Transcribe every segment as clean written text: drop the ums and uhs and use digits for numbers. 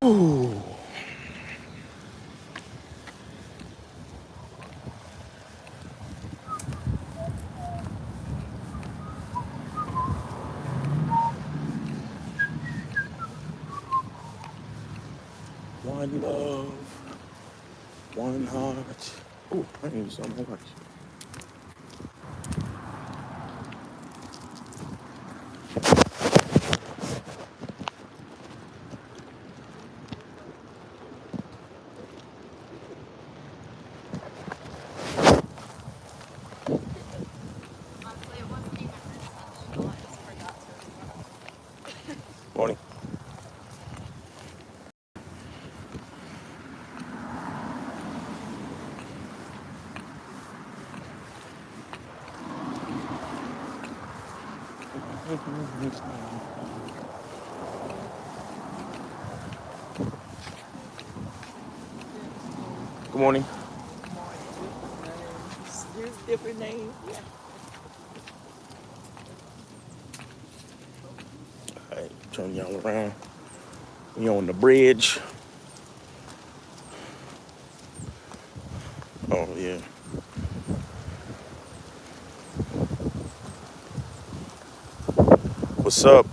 Ooh. One love, one heart. Oh, I need so much. Morning. Good morning. Use different names. Yeah. All right, turn y'all around. We on the bridge. Oh yeah. What's up?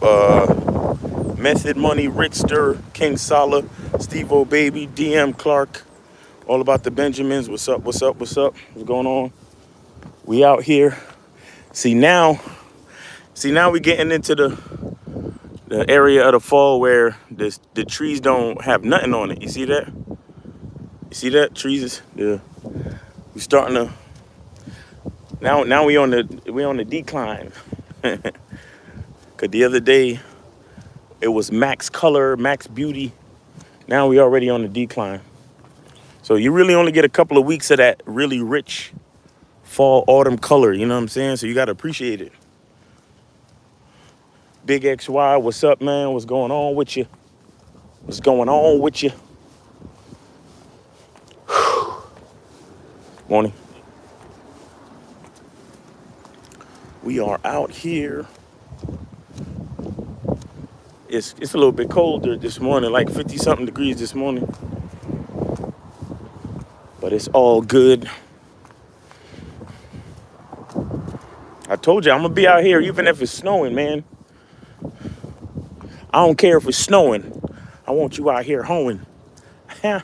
Method Money, Rickster, King Sala, Steve O Baby, DM Clark. All about the Benjamins. What's up? What's up? What's up? What's going on? We out here. See now we getting into the area of the fall where the trees don't have nothing on it. You see that? You see that? Trees we starting to now we on the decline. Cause the other day it was max color, max beauty. Now we already on the decline. So you really only get a couple of weeks of that really rich fall autumn color, you know what I'm saying? So you gotta appreciate it. Big XY, what's up, man? What's going on with you? What's going on with you? Morning. We are out here. It's a little bit colder this morning, like 50 something degrees this morning. But it's all good. I told you I'm gonna be out here even if it's snowing, man. I don't care if it's snowing. I want you out here hoeing. Shout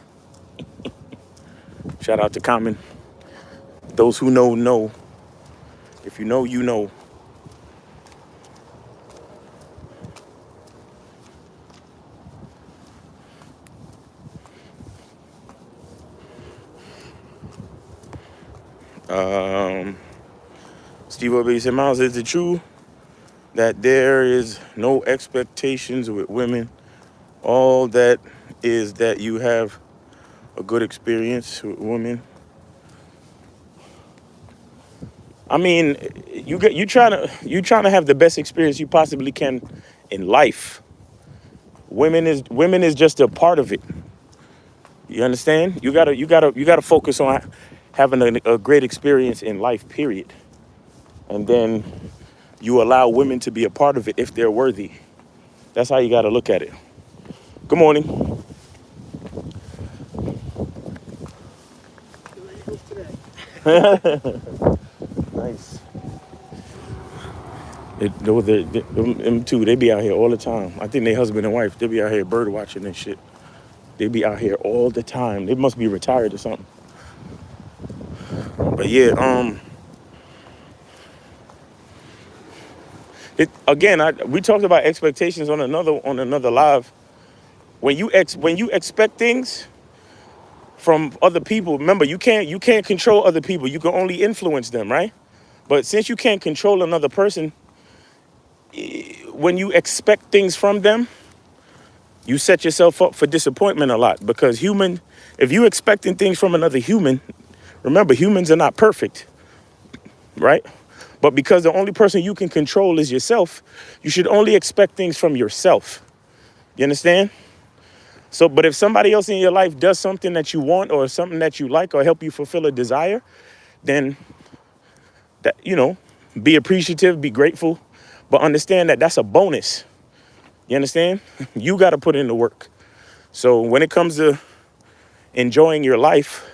out to Common. Those who know, know. If you know, you know. Steve Obey said, Miles, is it true that there is no expectations with women? All that is that you have a good experience with women. I mean, you trying to have the best experience you possibly can in life. Women is just a part of it. You understand? You gotta focus on having a great experience in life, period. And then you allow women to be a part of it if they're worthy. That's how you gotta look at it. Good morning. Nice. Them two, they be out here all the time. I think they husband and wife, they be out here bird watching and shit. They be out here all the time. They must be retired or something. But yeah, we talked about expectations on another live. When you expect things from other people, remember you can't control other people. You can only influence them, right? But since you can't control another person, when you expect things from them, you set yourself up for disappointment a lot. Because if you expecting things from another human, remember humans are not perfect, right? But because the only person you can control is yourself, you should only expect things from yourself. You understand? So, but if somebody else in your life does something that you want or something that you like or help you fulfill a desire, then that, be appreciative, be grateful, but understand that that's a bonus. You understand? You got to put in the work. So when it comes to enjoying your life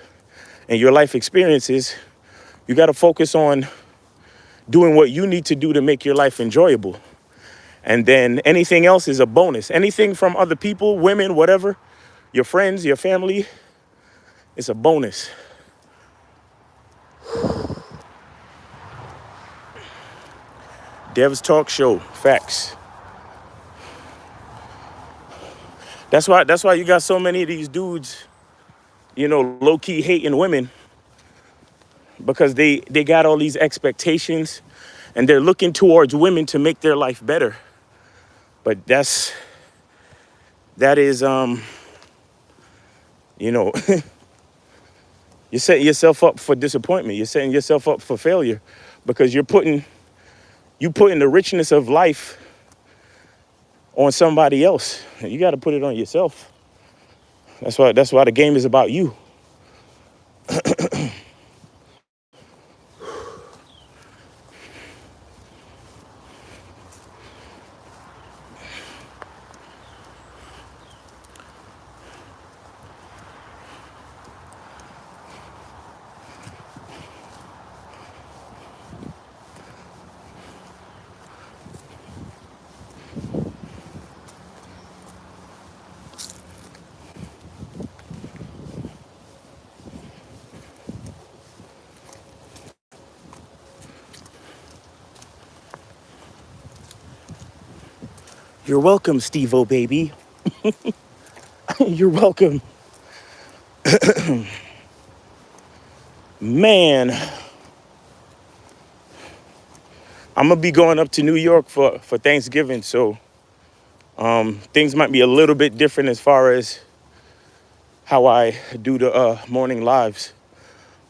and your life experiences, you got to focus on doing what you need to do to make your life enjoyable. And then anything else is a bonus. Anything from other people, women, whatever, your friends, your family, it's a bonus. Dev's Talk Show, facts. That's why you got so many of these dudes, low-key hating women, because they got all these expectations and they're looking towards women to make their life better. But that is you're setting yourself up for disappointment. You're setting yourself up for failure because you're putting the richness of life on somebody else. You got to put it on yourself. That's why the game is about you. You're welcome, Steve-O, baby. You're welcome. Man, I'm going to be going up to New York for Thanksgiving, so things might be a little bit different as far as how I do the morning lives.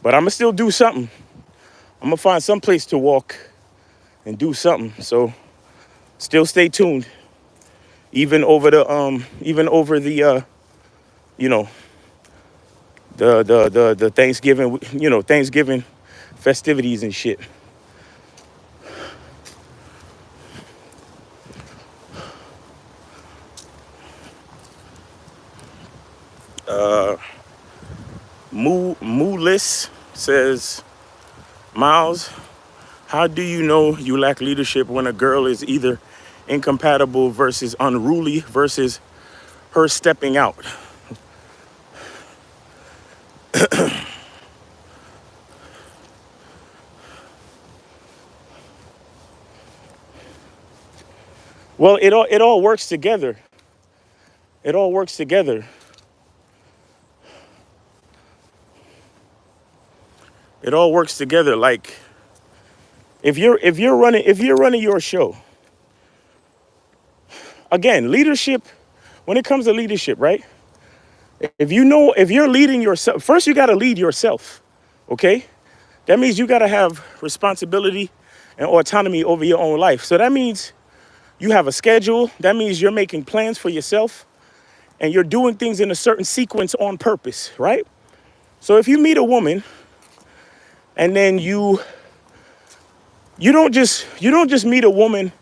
But I'm going to still do something. I'm going to find some place to walk and do something. So still stay tuned. Even over the the Thanksgiving, Thanksgiving festivities and shit. Moolis says, Miles, how do you know you lack leadership when a girl is either incompatible versus unruly versus her stepping out? Well, it all works together. It all works together. It all works together. Like if you're running your show, again, leadership, when it comes to leadership, right? If you're leading yourself, first you got to lead yourself. Okay? That means you got to have responsibility and autonomy over your own life. So that means you have a schedule. That means you're making plans for yourself and you're doing things in a certain sequence on purpose, right? So if you meet a woman and then you don't just meet a woman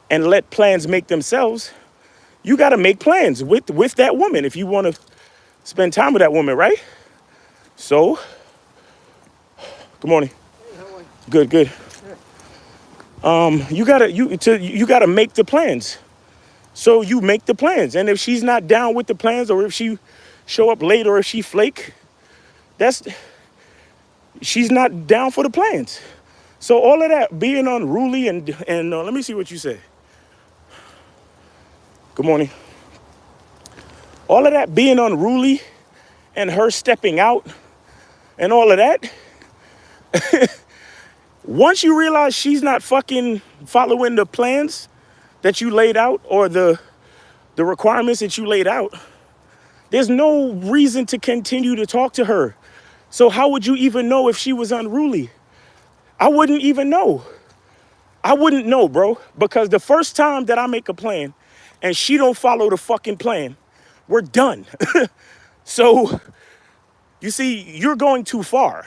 and let plans make themselves. You got to make plans with that woman if you want to spend time with that woman, right? So, good morning. Hey, how are you? Good. Good. You gotta make the plans. So you make the plans, and if she's not down with the plans, or if she show up late, or if she flake, she's not down for the plans. So all of that being unruly and let me see what you say. Good morning. All of that being unruly and her stepping out and all of that, once you realize she's not fucking following the plans that you laid out or the requirements that you laid out, there's no reason to continue to talk to her. So how would you even know if she was unruly? I wouldn't even know. I wouldn't know, bro, because the first time that I make a plan and she don't follow the fucking plan, we're done. So, you see, you're going too far.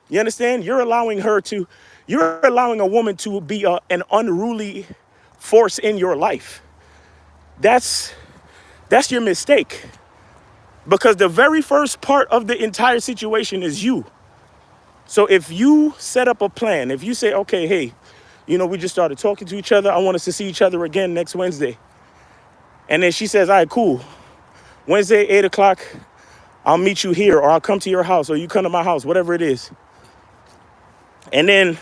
You understand? You're allowing a woman to be an unruly force in your life. That's your mistake. Because the very first part of the entire situation is you. So if you set up a plan, if you say, okay, hey, we just started talking to each other. I want us to see each other again next Wednesday. And then she says, all right, cool. Wednesday, 8 o'clock, I'll meet you here, or I'll come to your house, or you come to my house, whatever it is. And then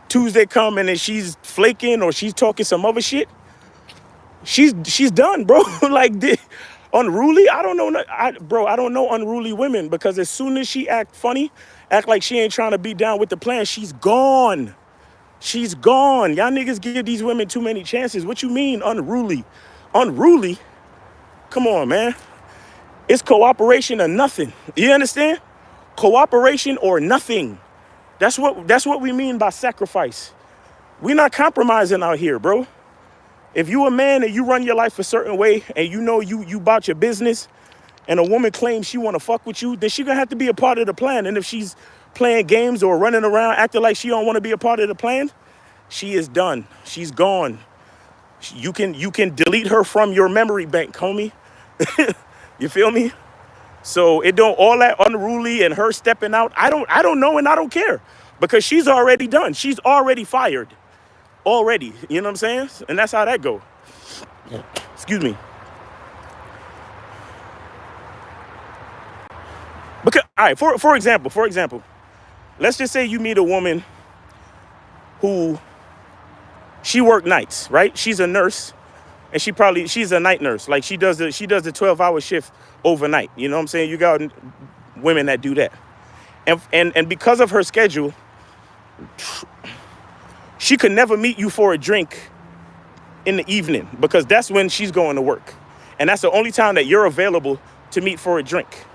Tuesday come and then she's flaking or she's talking some other shit. She's done, bro. Like, unruly. I don't know. I don't know unruly women, because as soon as she act funny, act like she ain't trying to be down with the plan, she's gone. She's gone. Y'all niggas give these women too many chances. What you mean unruly? Unruly? Come on, man. It's cooperation or nothing. You understand? Cooperation or nothing. That's what we mean by sacrifice. We're not compromising out here, bro. If you a man and you run your life a certain way and you about your business, and a woman claims she want to fuck with you, then she gonna have to be a part of the plan. And if she's playing games or running around acting like she don't want to be a part of the plan, she is done. She's gone. You can delete her from your memory bank, homie. You feel me? So it don't, all that unruly and her stepping out, I don't know, and I don't care, because she's already done. She's already fired. Already. You know what I'm saying? And that's how that go. Excuse me. Because, all right, for example, let's just say you meet a woman who, she work nights, right? She's a nurse, and she's a night nurse. Like, she does the 12-hour shift overnight. You know what I'm saying? You got women that do that. And because of her schedule, she could never meet you for a drink in the evening, because that's when she's going to work. And that's the only time that you're available to meet for a drink.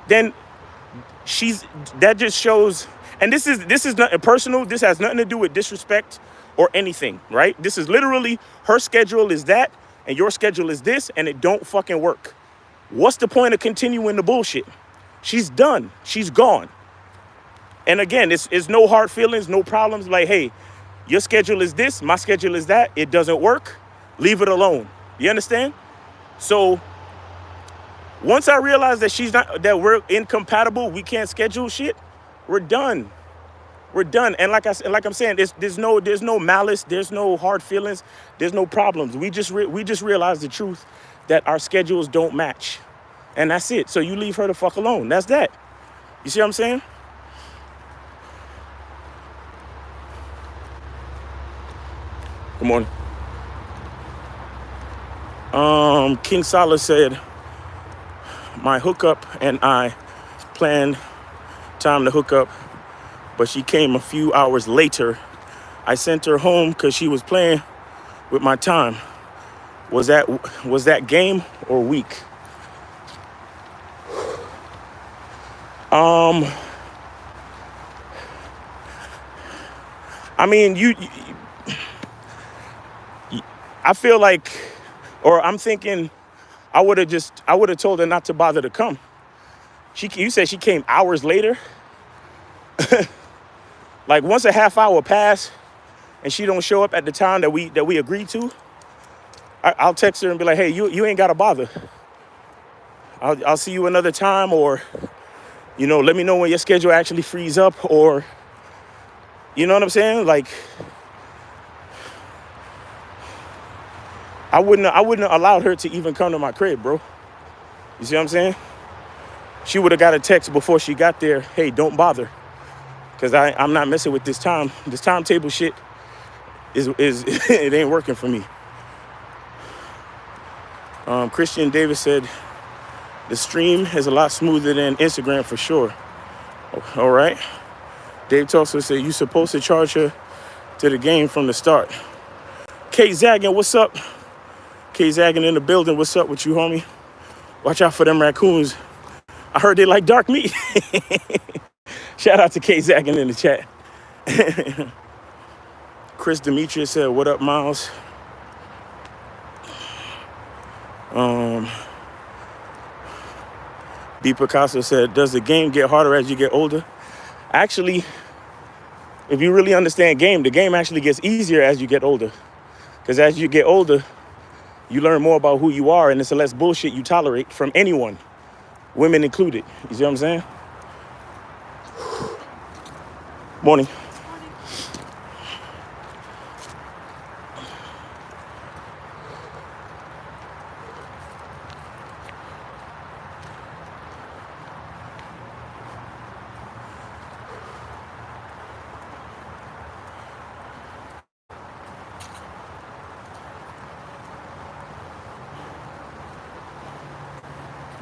Then that just shows, and this is nothing personal. This has nothing to do with disrespect or anything, right? This is literally, her schedule is that, and your schedule is this, and it don't fucking work. What's the point of continuing the bullshit? She's done. She's gone. And again, it's no hard feelings, no problems. Like, hey, your schedule is this, my schedule is that. It doesn't work. Leave it alone. You understand? So once I realize that we're incompatible, we can't schedule shit, we're done. We're done. And like I'm saying, there's no malice, there's no hard feelings, there's no problems. We just realize the truth that our schedules don't match. And that's it. So you leave her the fuck alone. That's that. You see what I'm saying? Good morning. King Salah said, my hookup and I planned time to hook up, but she came a few hours later. I sent her home because she was playing with my time. Was that game or weak? I mean, I feel like, or I'm thinking, I would have told her not to bother to come. You said she came hours later. Like, once a half hour pass and she don't show up at the time that we agreed to, I'll text her and be like, hey, you ain't gotta bother. I'll see you another time, or, let me know when your schedule actually frees up, or, you know what I'm saying? Like, I wouldn't have allowed her to even come to my crib, bro. You see what I'm saying? She would have got a text before she got there, hey, don't bother. Because I'm not messing with this time. This timetable shit is it ain't working for me. Christian Davis said, the stream is a lot smoother than Instagram for sure. All right. Dave Tulsa said, you supposed to charge her to the game from the start. K Zaggin, what's up? K Zaggin in the building, what's up with you, homie? Watch out for them raccoons. I heard they like dark meat. Shout out to K Zaggin in the chat. Chris Demetrius said, what up, Miles? D. Picasso said, does the game get harder as you get older? Actually, if you really understand the game actually gets easier as you get older. Because as you get older, you learn more about who you are, and it's less bullshit you tolerate from anyone. women included. You see what I'm saying? Morning.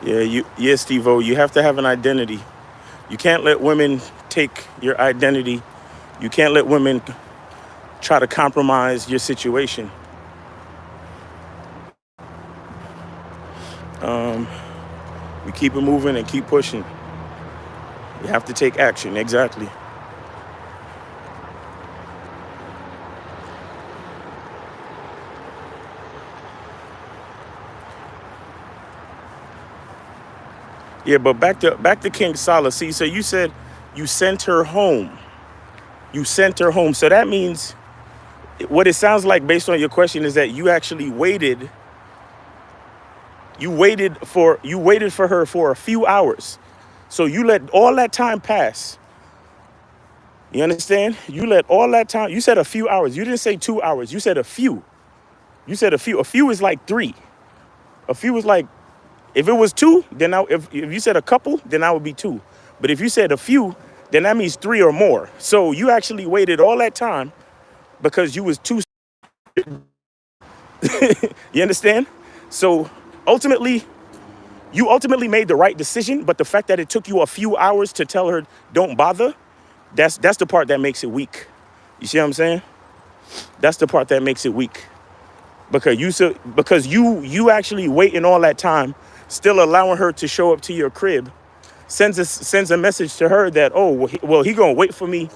Morning. Yeah, Steve-O, you have to have an identity. You can't let women take your identity. You can't let women try to compromise your situation. We keep it moving and keep pushing. You have to take action, exactly. Yeah, but back to King Salah. See, so you said you sent her home. You sent her home. So that means what it sounds like based on your question is that you actually waited. You waited for her for a few hours. So you let all that time pass. You understand? You let all that time. You said a few hours. You didn't say 2 hours. You said a few. You said a few. A few is like three. A few is like, if it was two, then if you said a couple, then that would be two. But if you said a few, then that means three or more. So you actually waited all that time because you was too. You understand? So ultimately, you ultimately made the right decision. But the fact that it took you a few hours to tell her don't bother, that's the part that makes it weak. You see what I'm saying? That's the part that makes it weak. Because you actually waiting all that time, still allowing her to show up to your crib, sends a message to her that, oh well, he gonna wait for me.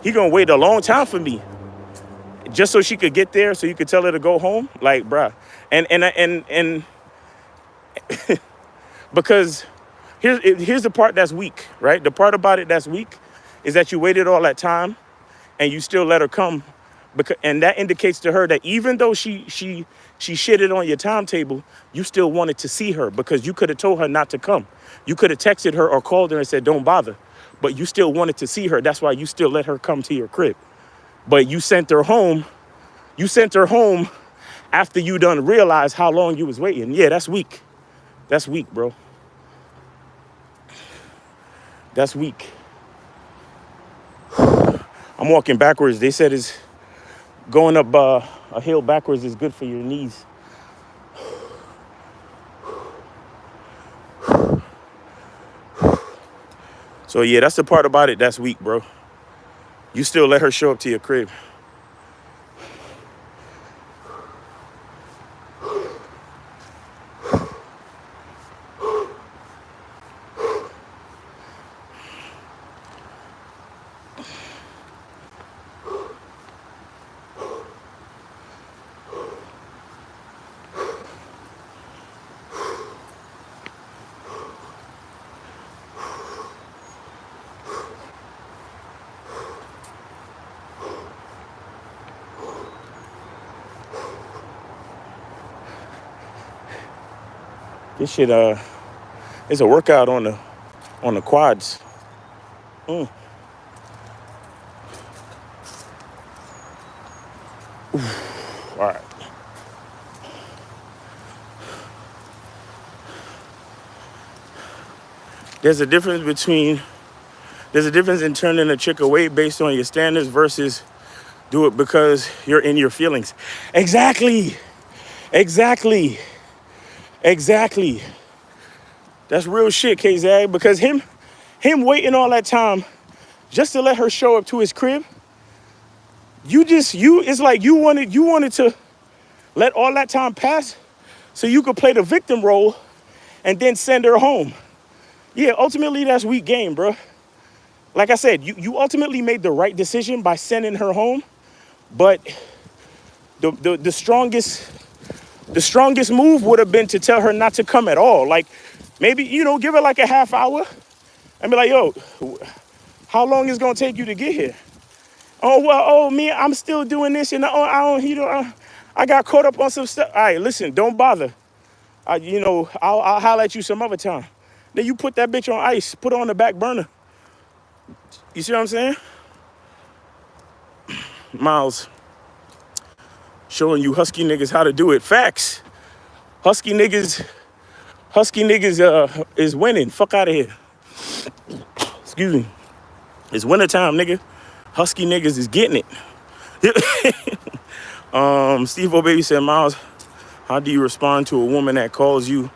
He gonna wait a long time for me, just so she could get there, so you could tell her to go home. Like, bruh. And because here's the part that's weak, right? The part about it that's weak is that you waited all that time and you still let her come, and that indicates to her that even though she shitted on your timetable, you still wanted to see her, because you could have told her not to come. You could have texted her or called her and said don't bother, but you still wanted to see her. That's why you still let her come to your crib. But you sent her home. You sent her home after you done realized how long you was waiting. Yeah, that's weak. That's weak, bro. That's weak. I'm walking backwards. They said it's going up a hill backwards is good for your knees. So yeah, that's the part about it that's weak, bro. You still let her show up to your crib. This shit it's a workout on the quads. Mm. All right. There's a difference between there's a difference in turning a chick away based on your standards versus do it because you're in your feelings. Exactly. Exactly. Exactly. That's real shit, KZ. Because him waiting all that time just to let her show up to his crib, it's like you wanted to let all that time pass so you could play the victim role and then send her home. Yeah, ultimately that's weak game, bro. Like I said, you ultimately made the right decision by sending her home, but the strongest move would have been to tell her not to come at all. Like, maybe, give her like a half hour and be like, yo, how long is it gonna take you to get here? Oh, well, me, I'm still doing this, and I got caught up on some stuff. All right, listen, don't bother. I'll holler at you some other time. then you put that bitch on ice, put her on the back burner. You see what I'm saying? Miles, showing you husky niggas how to do it. Facts. Husky niggas is winning. Fuck out of here. Excuse me. It's wintertime, nigga. Husky niggas is getting it. Steve O'Baby said, Miles, how do you respond to a woman that calls you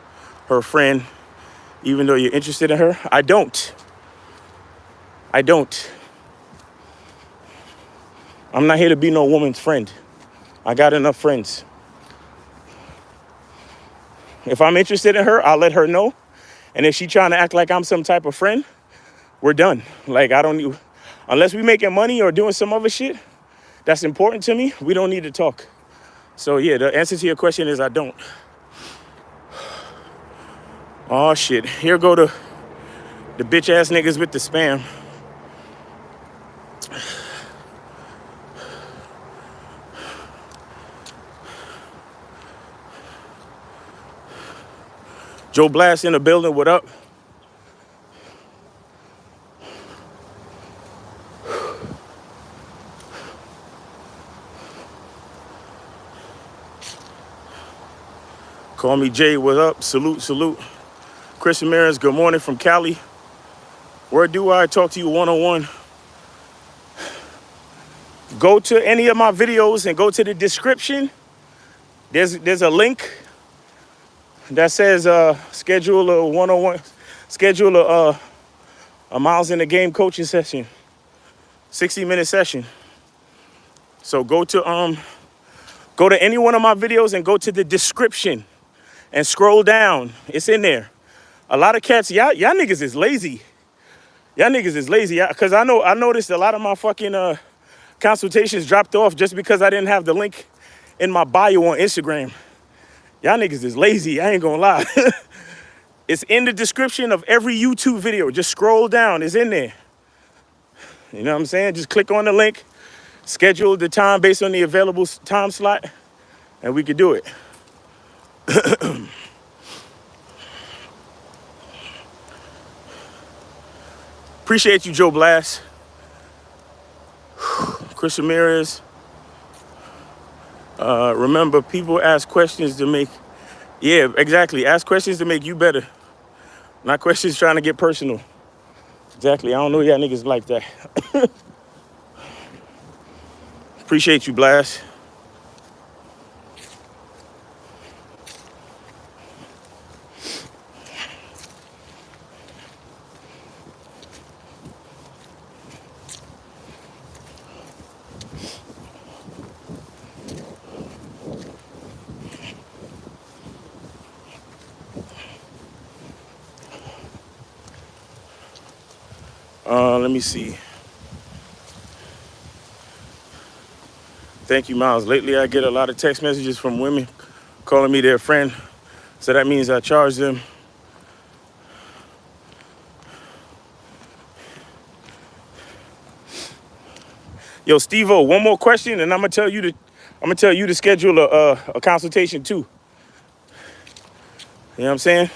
her friend even though you're interested in her? I don't. I'm not here to be no woman's friend. I got enough friends. If I'm interested in her, I'll let her know. And if she trying to act like I'm some type of friend, we're done. Like, I don't need, unless we making money or doing some other shit that's important to me, we don't need to talk. So yeah, the answer to your question is I don't. Oh shit, here go the bitch ass niggas with the spam. Joe Blast in the building, what up? Call me Jay, what up? Salute, salute. Chris Ramirez, good morning from Cali. Where do I talk to you one-on-one? Go to any of my videos and go to the description. There's a link that says schedule a one-on-one, schedule a Miles in the Game coaching session, 60-minute session. So go to any one of my videos and go to the description and scroll down. It's in there. A lot of cats, y'all niggas is lazy. Y'all niggas is lazy. Cause I noticed a lot of my fucking consultations dropped off just because I didn't have the link in my bio on Instagram. Y'all niggas is lazy, I ain't gonna lie. It's in the description of every YouTube video. Just scroll down, it's in there. You know what I'm saying? Just click on the link, schedule the time based on the available time slot, and we could do it. Appreciate you, Joe Blast. Chris Ramirez. Remember, people ask questions to make, yeah, exactly. Ask questions to make you better. Not questions trying to get personal. Exactly. I don't know y'all niggas like that. Appreciate you, Blast. Let me see. Thank you, Miles. Lately, I get a lot of text messages from women calling me their friend. So that means I charge them. Yo, Steve-O, one more question, and I'm gonna tell you to schedule a consultation too. You know what I'm saying?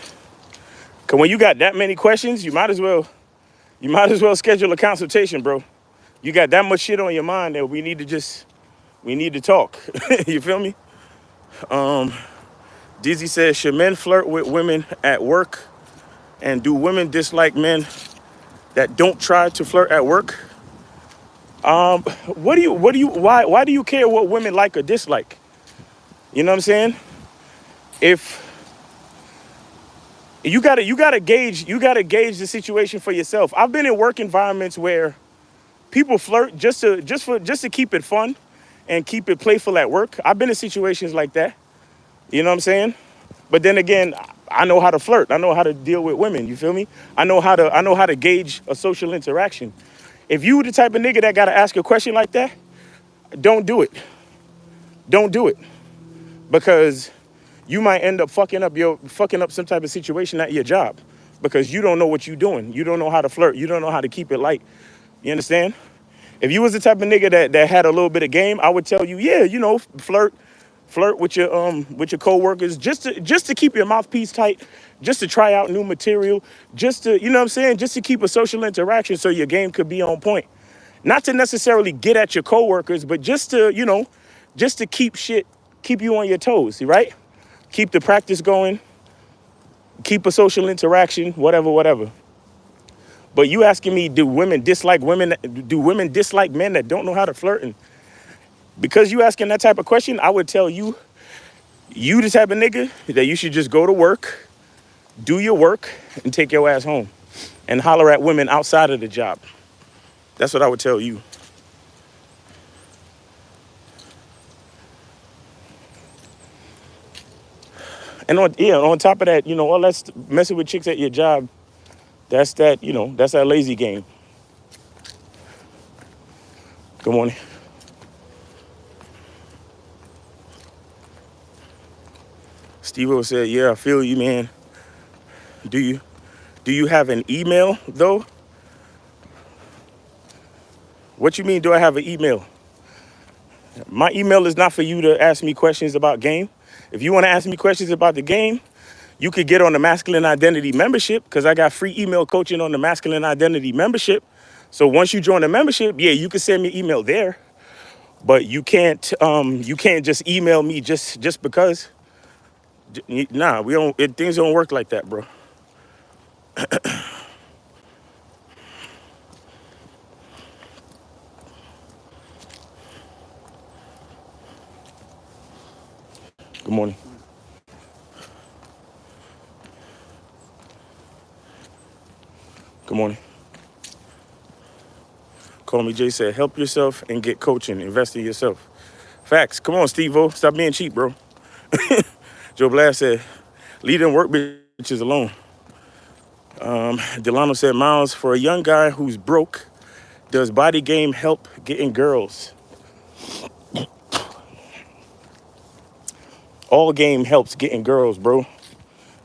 Cause when you got that many questions, you might as well schedule a consultation, bro. You got that much shit on your mind that we need to talk. You feel me? Dizzy says, should men flirt with women at work? And do women dislike men that don't try to flirt at work? Why do you care what women like or dislike? You know what I'm saying? If you gotta gauge the situation for yourself. I've been in work environments where people flirt just to keep it fun and keep it playful at work. I've been in situations like that. You know what I'm saying? But then again, I know how to flirt. I know how to deal with women. You feel me? I know how to gauge a social interaction. If you the type of nigga that gotta ask a question like that, don't do it. Don't do it. Because you might end up fucking up some type of situation at your job because you don't know what you're doing. You don't know how to flirt. You don't know how to keep it light. You understand? If you was the type of nigga that had a little bit of game, I would tell you, yeah, flirt, Flirt with your coworkers just to keep your mouthpiece tight, just to try out new material, just to, you know what I'm saying, just to keep a social interaction so your game could be on point. Not to necessarily get at your coworkers, but just to, just to keep you on your toes, right? Keep the practice going, keep a social interaction, whatever, whatever. But you asking me, do women dislike men that don't know how to flirt? And because you asking that type of question, I would tell you, you the type of nigga that you should just go to work, do your work, and take your ass home and holler at women outside of the job. That's what I would tell you. And on top of that, all that's messing with chicks at your job, that's that lazy game. Good morning. Steve-O said, yeah, I feel you, man. Do you have an email, though? What you mean, do I have an email? My email is not for you to ask me questions about game. If you want to ask me questions about the game, you could get on the Masculine Identity membership, because I got free email coaching on the Masculine Identity membership. So once you join the membership, yeah, you can send me email there. But you can't just email me just because. Nah, things don't work like that, bro. Good morning. Good morning. Call me Jay said, help yourself and get coaching. Invest in yourself. Facts. Come on, Steve-O. Stop being cheap, bro. Joe Blast said, leave them work bitches alone. Delano said, Miles, for a young guy who's broke, does body game help getting girls? All game helps getting girls, bro.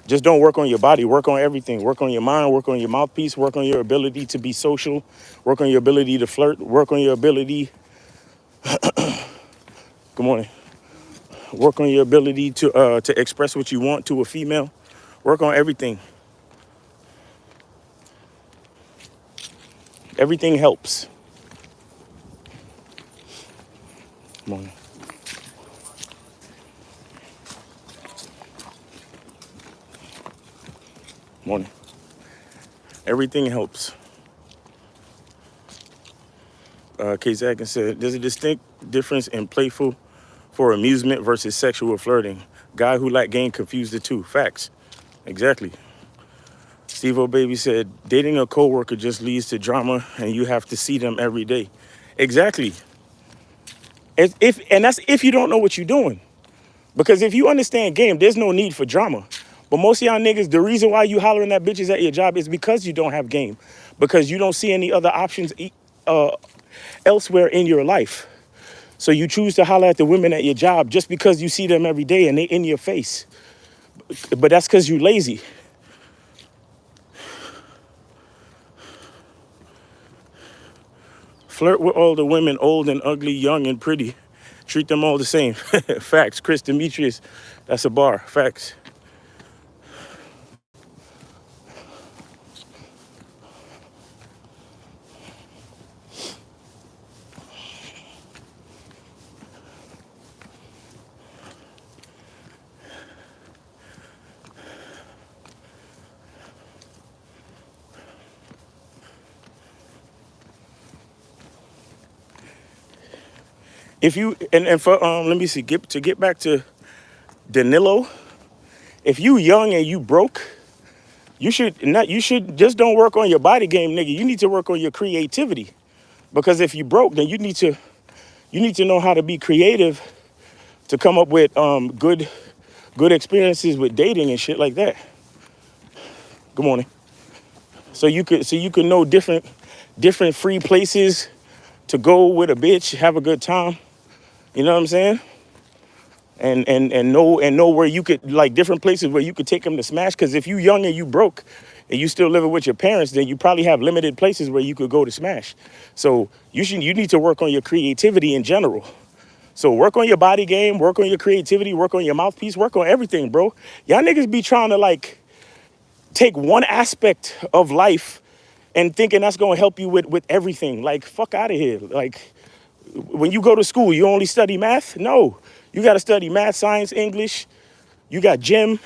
Just don't work on your body. Work on everything. Work on your mind. Work on your mouthpiece. Work on your ability to be social. Work on your ability to flirt. Work on your ability. Good morning. Work on your ability to express what you want to a female. Work on everything. Everything helps. Good morning. Morning. Everything helps. Case Atkins said, there's a distinct difference in playful for amusement versus sexual flirting. Guy who lack game confused the two. Facts. Exactly. Steve-O Baby said, dating a coworker just leads to drama and you have to see them every day. Exactly. And that's if you don't know what you're doing. Because if you understand game, there's no need for drama. But most of y'all niggas, the reason why you hollering at bitches at your job is because you don't have game. Because you don't see any other options elsewhere in your life. So you choose to holler at the women at your job just because you see them every day and they in your face. But that's because you lazy. Flirt with all the women, old and ugly, young and pretty. Treat them all the same. Facts. Chris Demetrius, that's a bar. Facts. If you and for let me see, get back to Danilo. If you young and you broke, you should just don't work on your body game, nigga. You need to work on your creativity. Because if you broke, then you need to know how to be creative to come up with good experiences with dating and shit like that. Good morning. So you could know different free places to go with a bitch, have a good time. You know what I'm saying? And know where you could, like, different places where you could take them to smash. Because if you young and you broke and you still living with your parents, then you probably have limited places where you could go to smash. So you need to work on your creativity in general. So work on your body game, work on your creativity, work on your mouthpiece, work on everything, bro. Y'all niggas be trying to like take one aspect of life and thinking that's gonna help you with everything. Like, fuck out of here. Like, when you go to school, you only study math? No. You gotta study math, science, English. You got gym.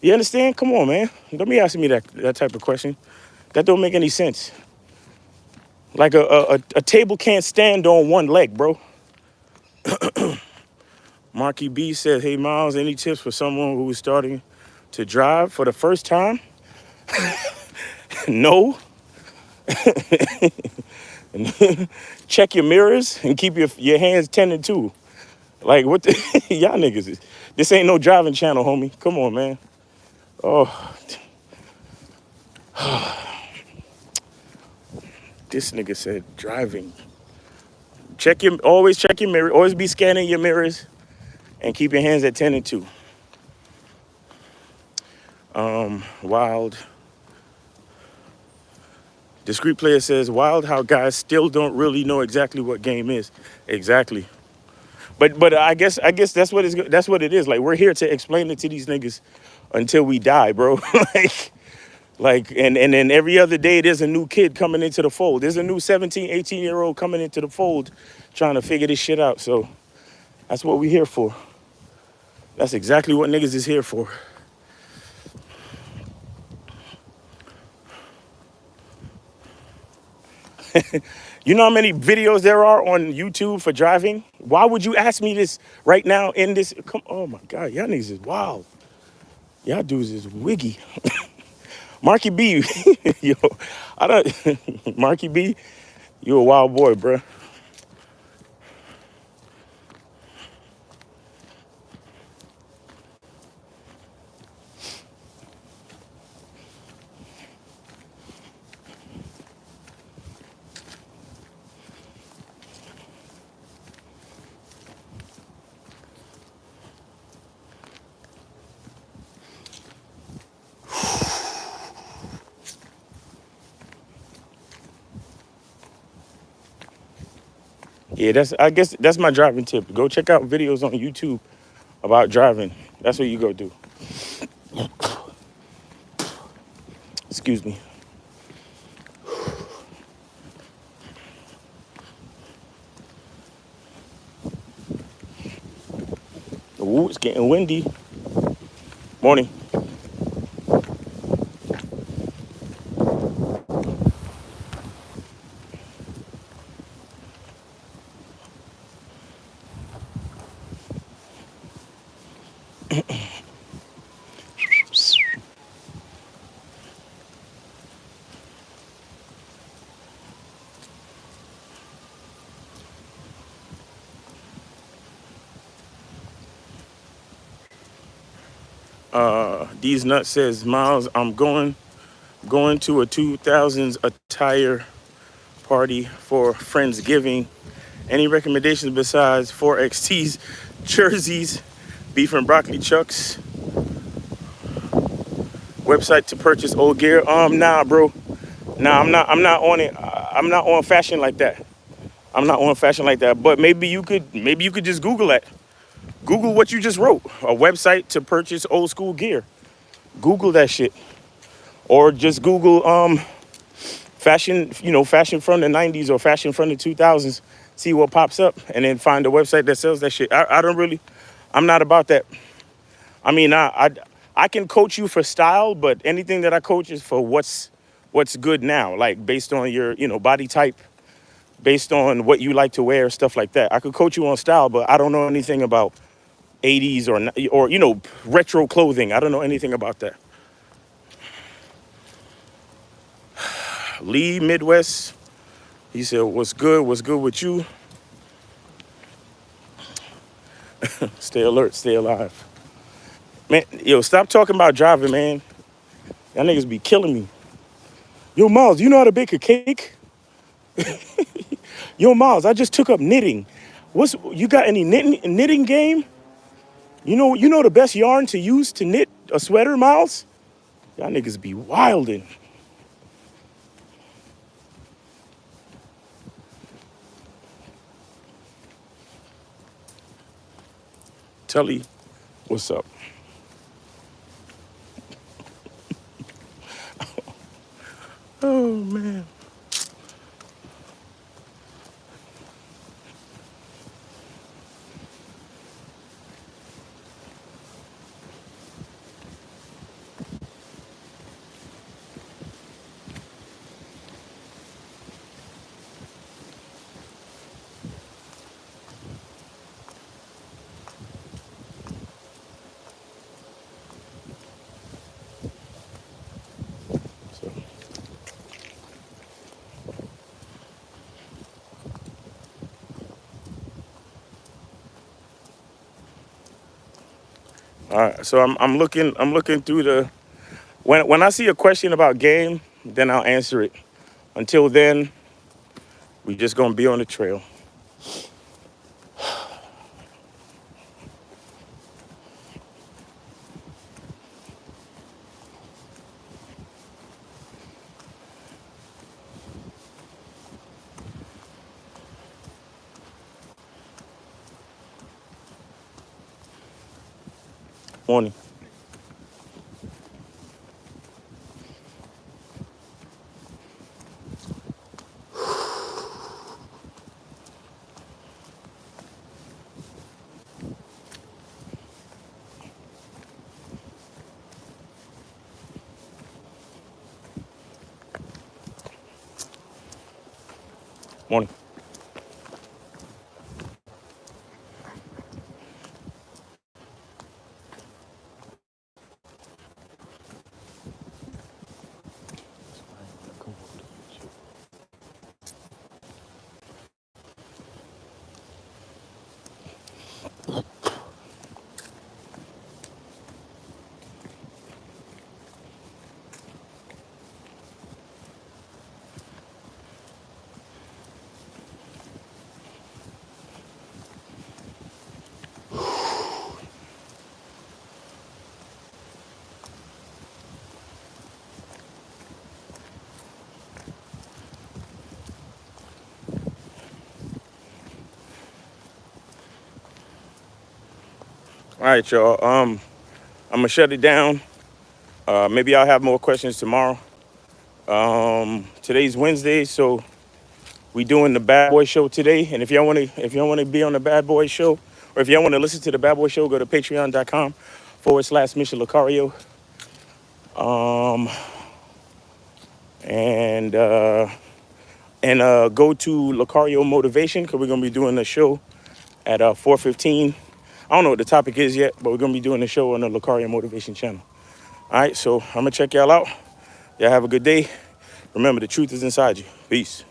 You understand? Come on, man. Don't be asking me that type of question. That don't make any sense. Like a table can't stand on one leg, bro. Marky B said, hey, Miles, any tips for someone who is starting to drive for the first time? No. Check your mirrors and keep your hands tended too. Like, what the, y'all niggas is, this ain't no driving channel, homie. Come on, man. Oh, this nigga said driving. Always check your mirror. Always be scanning your mirrors and keep your hands at 10 and 2. Wild. Discreet player says, wild how guys still don't really know exactly what game is. Exactly. But I guess that's what it is. Like, we're here to explain it to these niggas until we die, bro. and then every other day there's a new kid coming into the fold. There's a new 17, 18-year-old coming into the fold trying to figure this shit out. So that's what we're here for. That's exactly what niggas is here for. You know how many videos there are on YouTube for driving? Why would you ask me this right now in this? Oh my God, y'all niggas is wild. Y'all dudes is wiggy. Marky B, yo, I don't, Marky B, you a wild boy, bruh. Yeah, I guess that's my driving tip. Go check out videos on YouTube about driving. That's what you go do. Excuse me. Ooh, it's getting windy. Morning. These nuts says, Miles, I'm going to a 2000s attire party for Friendsgiving. Any recommendations besides 4XTs, jerseys, beef and broccoli chucks, website to purchase old gear? Nah, bro. Nah, I'm not on it. I'm not on fashion like that. I'm not on fashion like that. But maybe you could just Google it. Google what you just wrote. A website to purchase old school gear. Google that shit. Or just Google fashion, fashion from the 90s or fashion from the 2000s. See what pops up and then find a website that sells that shit. I'm not about that. I mean, I can coach you for style, but anything that I coach is for what's good now, like based on your, body type, based on what you like to wear, stuff like that. I could coach you on style, but I don't know anything about 80s or retro clothing. I don't know anything about that. Lee Midwest, he said, what's good with you? Stay alert, stay alive. Man, yo, stop talking about driving, man. Y'all niggas be killing me. Yo, Miles, you know how to bake a cake? Yo, Miles, I just took up knitting. You got any knitting game? You know the best yarn to use to knit a sweater, Miles? Y'all niggas be wildin'. Telly, what's up? Oh man. So, all right. So I'm looking through the when I see a question about game, then I'll answer it. Until then, we just gonna be on the trail. Morning. Morning. All right, y'all. I'm gonna shut it down. Maybe I'll have more questions tomorrow. Today's Wednesday, so we doing the Bad Boy Show today. And if y'all wanna be on the Bad Boy Show, or if y'all wanna listen to the Bad Boy Show, go to patreon.com/Mission Lucario. Um, and go to Lucario Motivation because we're gonna be doing the show at 4:15. I don't know what the topic is yet, but we're gonna be doing the show on the Lucario Motivation channel. All right, so I'm gonna check y'all out. Y'all have a good day. Remember, the truth is inside you. Peace.